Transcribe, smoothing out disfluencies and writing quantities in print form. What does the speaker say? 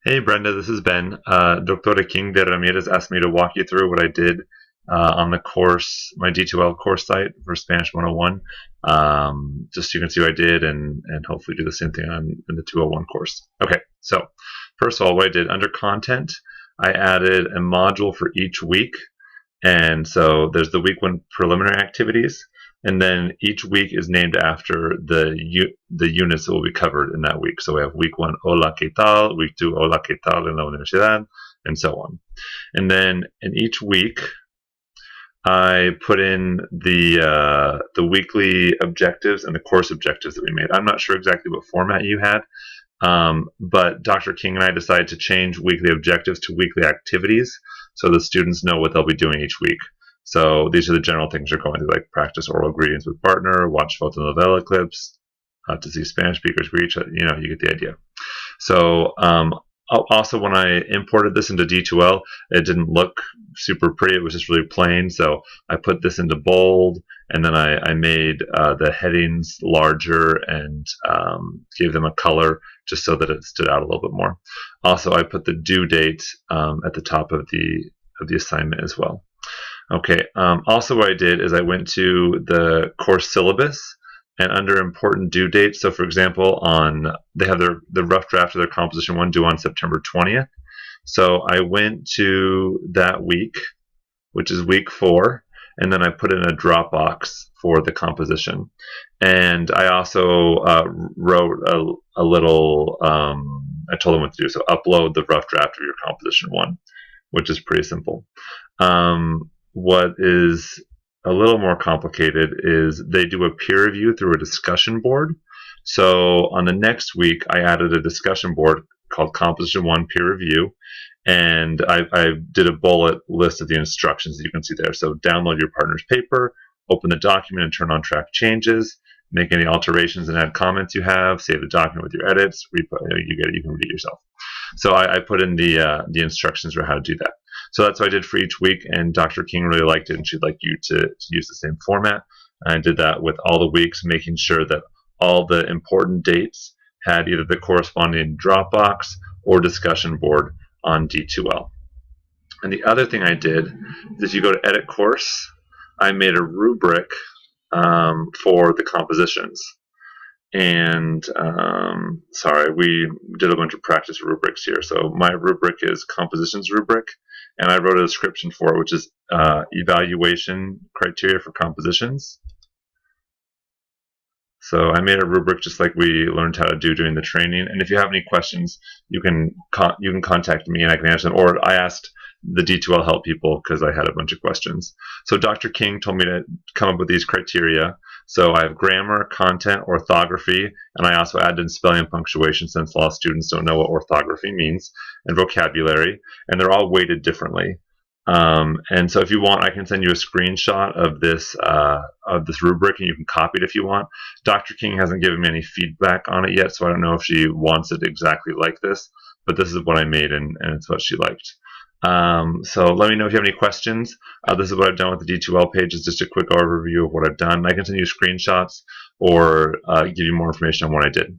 Hey Brenda, this is Ben. Dr. King de Ramirez asked me to walk you through what I did on the course, my D2L course site for Spanish 101. Just so you can see what I did and hopefully do the same thing in the 201 course. Okay, so first of all, what I did under content, I added a module for each week. And so there's the week one preliminary activities, and then each week is named after the units that will be covered in that week. So we have week one, Hola, ¿qué tal? Week two, Hola, ¿qué tal? En la universidad, and so on. And then in each week, I put in the weekly objectives and the course objectives that we made. I'm not sure exactly what format you had, but Dr. King and I decided to change weekly objectives to weekly activities so the students know what they'll be doing each week. So these are the general things you're going to, like practice oral greetings with partner, watch fotonovela clips, to see Spanish speakers reach. You get the idea. So also, when I imported this into D2L, it didn't look super pretty. It was just really plain. So I put this into bold, and then I made the headings larger and gave them a color just so that it stood out a little bit more. Also, I put the due date at the top of the assignment as well. Okay. Also, what I did is I went to the course syllabus, and under important due dates. So, for example, they have the rough draft of their composition one due on September 20th. So I went to that week, which is week 4, and then I put in a Dropbox for the composition. And I also wrote a little. I told them what to do. So upload the rough draft of your composition one, which is pretty simple. What is a little more complicated is they do a peer review through a discussion board. So on the next week, I added a discussion board called Composition 1 Peer Review, and I did a bullet list of the instructions that you can see there. So download your partner's paper, open the document and turn on track changes, make any alterations and add comments you have, save the document with your edits, you get it, you can read it yourself. So I put in the instructions for how to do that. So that's what I did for each week, and Dr. King really liked it, and she'd like you to use the same format. And I did that with all the weeks, making sure that all the important dates had either the corresponding Dropbox or discussion board on D2L. And the other thing I did is if you go to Edit Course, I made a rubric for the compositions. And sorry, we did a bunch of practice rubrics here. So my rubric is compositions rubric, and I wrote a description for it, which is evaluation criteria for compositions. So I made a rubric just like we learned how to do during the training. And if you have any questions, you can contact me and I can answer them. Or I asked the D2L help people because I had a bunch of questions. So Dr. King told me to come up with these criteria. So I have grammar, content, orthography, and I also added in spelling and punctuation since a lot of students don't know what orthography means, and vocabulary, and they're all weighted differently. And so if you want, I can send you a screenshot of this rubric, and you can copy it if you want. Dr. King hasn't given me any feedback on it yet, so I don't know if she wants it exactly like this, but this is what I made, and it's what she liked. So let me know if you have any questions. This is what I've done with the D2L page. It's just a quick overview of what I've done. I can send you screenshots or give you more information on what I did.